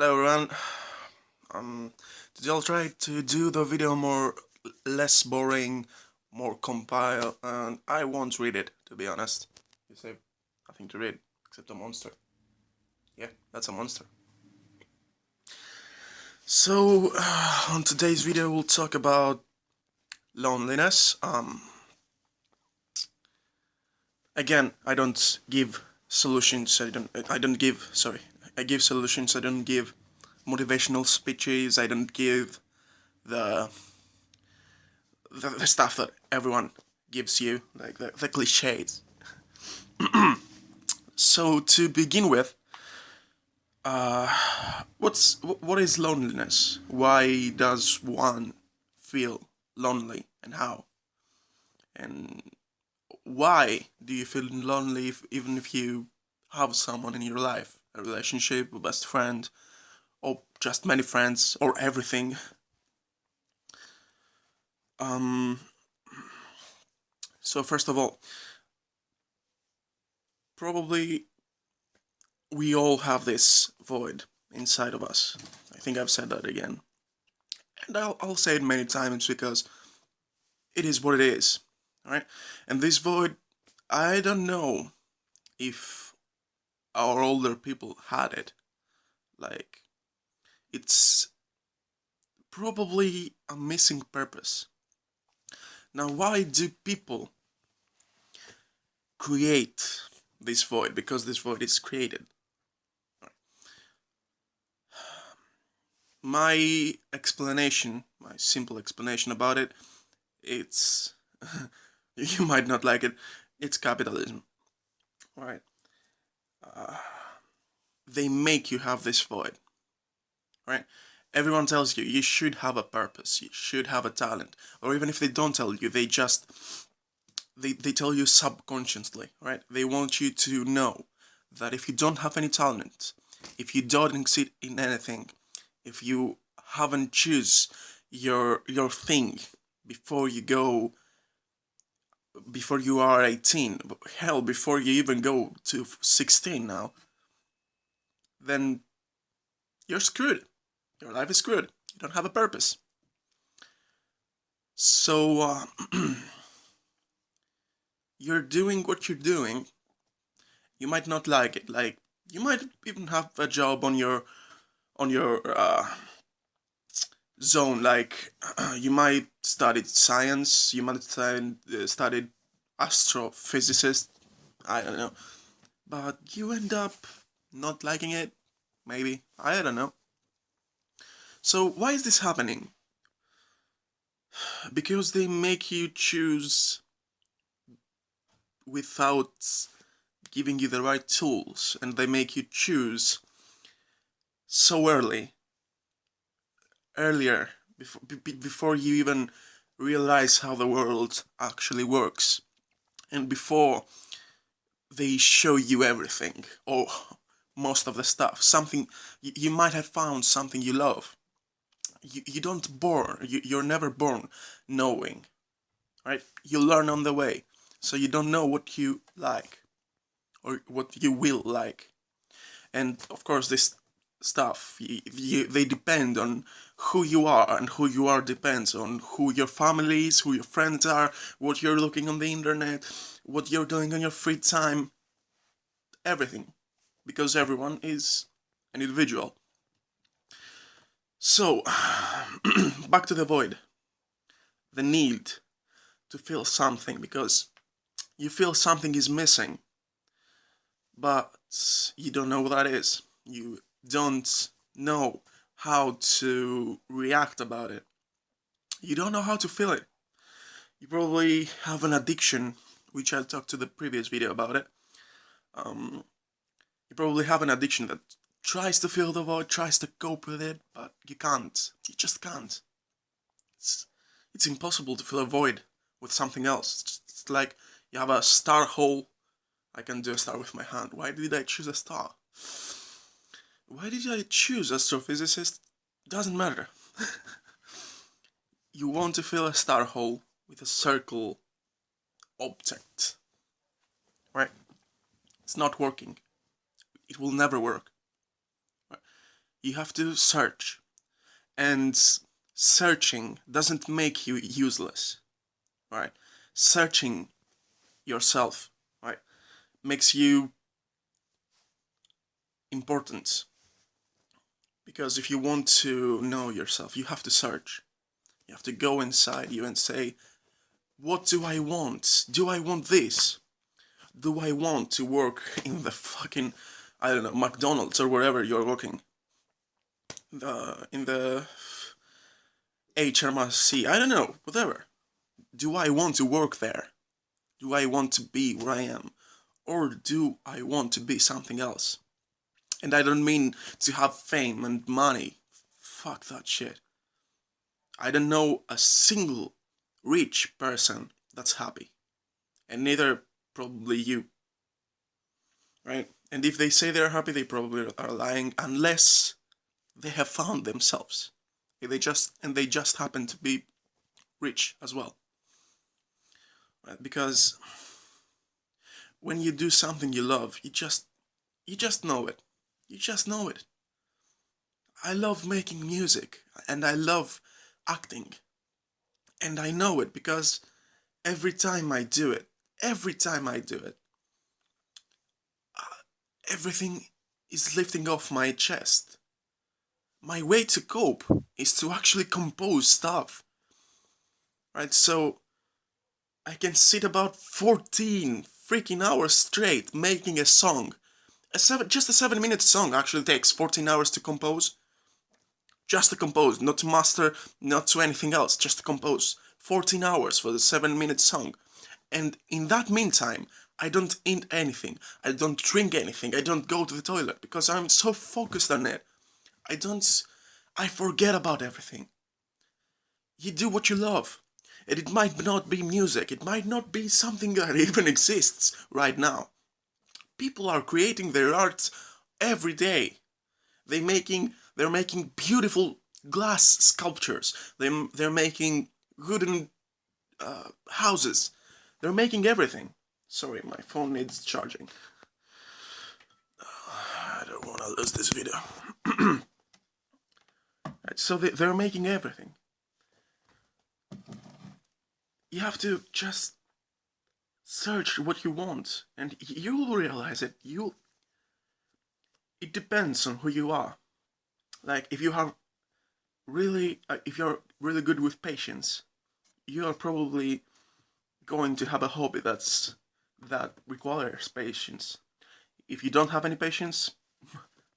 Hello everyone. Today I'll try to do the video less boring, more compile, and I won't read it, to be honest. You say nothing to read except a monster. Yeah, that's a monster. So on today's video we'll talk about loneliness. Again, I don't give solutions. I give solutions. I don't give motivational speeches. I don't give the stuff that everyone gives you, like the cliches. So to begin with, what is loneliness? Why does one feel lonely, and how? And why do you feel lonely even if you have someone in your life, a relationship, a best friend, or just many friends, or everything? So first of all, probably we all have this void inside of us. I think I've said that again. And I'll say it many times because it is what it is. Alright? And this void, I don't know if our older people had it. Like, it's probably a missing purpose. Now, why do people create this void? Because this void is created. My simple explanation about it, it's you might not like it. It's capitalism, right? They make you have this void, right? Everyone tells you you should have a purpose, you should have a talent, or even if they don't tell you, they tell you subconsciously, right? They want you to know that if you don't have any talent, if you don't succeed in anything, if you haven't choose your thing before you are 18, hell, before you even go to 16 now, then you're screwed. Your life is screwed. You don't have a purpose. So you're doing what you're doing. You might not like it. Like, you might even have a job on your zone. Like, you might study science. You might study astrophysicist. I don't know. But you end up not liking it. Maybe. I don't know. So why is this happening? Because they make you choose without giving you the right tools, and they make you choose so earlier, before you even realize how the world actually works, and before they show you everything, or most of the stuff. Something you might have found something you love. You're never born knowing, right? You learn on the way, so you don't know what you like or what you will like. And of course, this stuff, they depend on who you are, and who you are depends on who your family is, who your friends are, what you're looking on the internet, what you're doing on your free time, everything, because everyone is an individual. So back to the void, the need to feel something, because you feel something is missing, but you don't know what that is. You don't know how to react about it. You don't know how to feel it. You probably have an addiction, which I talked to the previous video about it. You probably have an addiction that tries to fill the void, tries to cope with it, but you can't. You just can't. It's impossible to fill a void with something else. It's like you have a star hole. I can do a star with my hand. Why did I choose a star? Why did I choose astrophysicist? Doesn't matter. You want to fill a star hole with a circle object, right? It's not working. It will never work. Right? You have to search. And searching doesn't make you useless, right? Searching yourself, right, makes you important. Because if you want to know yourself, you have to search. You have to go inside you and say, what do I want? Do I want this? Do I want to work in the fucking, I don't know, McDonald's or wherever you're working? In the HMRC, I don't know, whatever. Do I want to work there? Do I want to be where I am? Or do I want to be something else? And I don't mean to have fame and money. Fuck that shit. I don't know a single rich person that's happy. And neither probably you. Right? And if they say they're happy, they probably are lying unless they have found themselves. They just happen to be rich as well. Right? Because when you do something you love, you just know it. You just know it. I love making music and I love acting. And I know it because every time I do it, everything is lifting off my chest. My way to cope is to actually compose stuff. Right? So I can sit about 14 freaking hours straight making a song. Just a 7-minute song actually takes 14 hours to compose. Just to compose, not to master, not to anything else, just to compose. 14 hours for the 7-minute song. And in that meantime, I don't eat anything, I don't drink anything, I don't go to the toilet because I'm so focused on it. I forget about everything. You do what you love. And it might not be music, it might not be something that even exists right now. People are creating their art every day. They're making beautiful glass sculptures. They're making wooden houses. They're making everything. Sorry, my phone needs charging. I don't want to lose this video. Right, so they're making everything. You have to just search what you want, and you'll realize it. It depends on who you are. Like if you're really good with patience, you are probably going to have a hobby that requires patience. If you don't have any patience,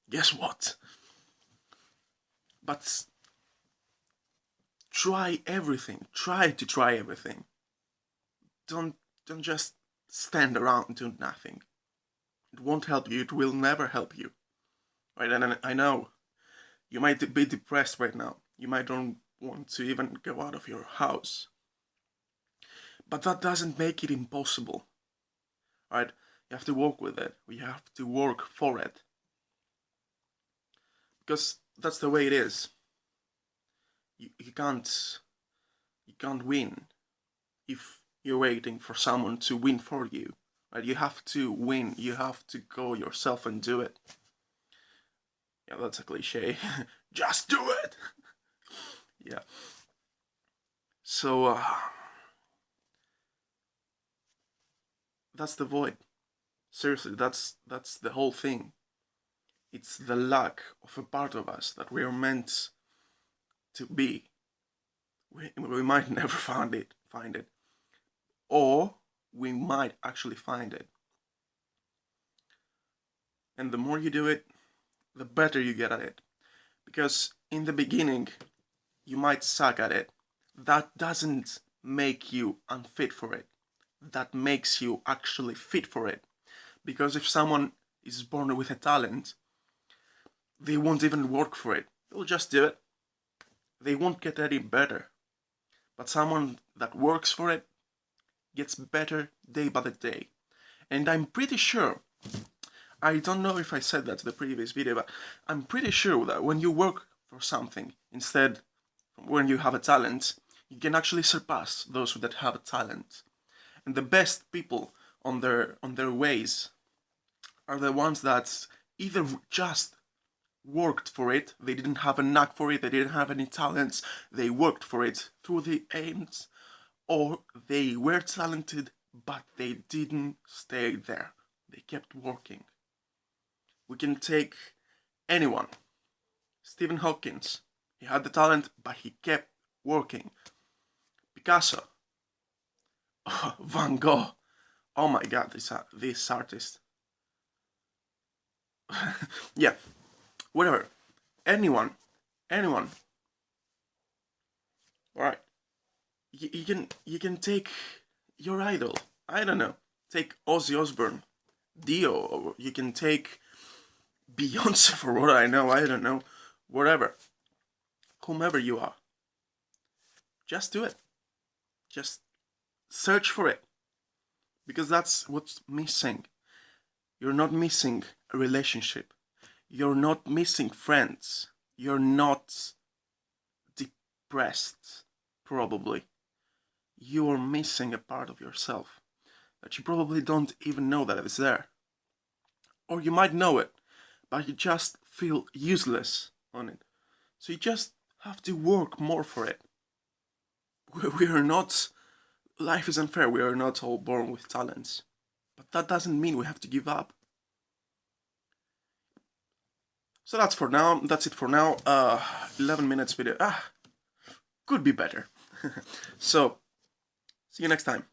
guess what? But try everything. Try to try everything. Don't just stand around and do nothing. It won't help you. It will never help you. Right? And I know you might be depressed right now. You might don't want to even go out of your house. But that doesn't make it impossible. Right? You have to work with it. We have to work for it. Because that's the way it is. You can't win if you're waiting for someone to win for you. Right? You have to win. You have to go yourself and do it. Yeah, that's a cliche. Just do it. Yeah. So that's the void. Seriously, that's the whole thing. It's the lack of a part of us that we are meant to be. We might never find it, or we might actually find it. And the more you do it, the better you get at it. Because in the beginning, you might suck at it. That doesn't make you unfit for it. That makes you actually fit for it. Because if someone is born with a talent, they won't even work for it. They'll just do it. They won't get any better. But someone that works for it gets better day by the day. And I'm pretty sure, I don't know if I said that in the previous video, but I'm pretty sure that when you work for something, instead, when you have a talent, you can actually surpass those that have a talent. And the best people on their ways are the ones that either just worked for it. They didn't have a knack for it. They didn't have any talents. They worked for it through the aims, or they were talented, but they didn't stay there. They kept working. We can take anyone. Stephen Hawking. He had the talent, but he kept working. Picasso. Oh, Van Gogh. Oh my god, this artist. Yeah, whatever. Anyone. Anyone. Alright. You can take your idol. I don't know. Take Ozzy Osbourne. Dio. Or you can take Beyonce for what I know. I don't know. Whatever. Whomever you are. Just do it. Just search for it. Because that's what's missing. You're not missing a relationship. You're not missing friends. You're not depressed, probably. You're missing a part of yourself that you probably don't even know that it's there. Or you might know it, but you just feel useless on it. So you just have to work more for it. We are not, life is unfair, we are not all born with talents. But that doesn't mean we have to give up. So that's for now, that's it for now. 11 minutes video, could be better. So, see you next time.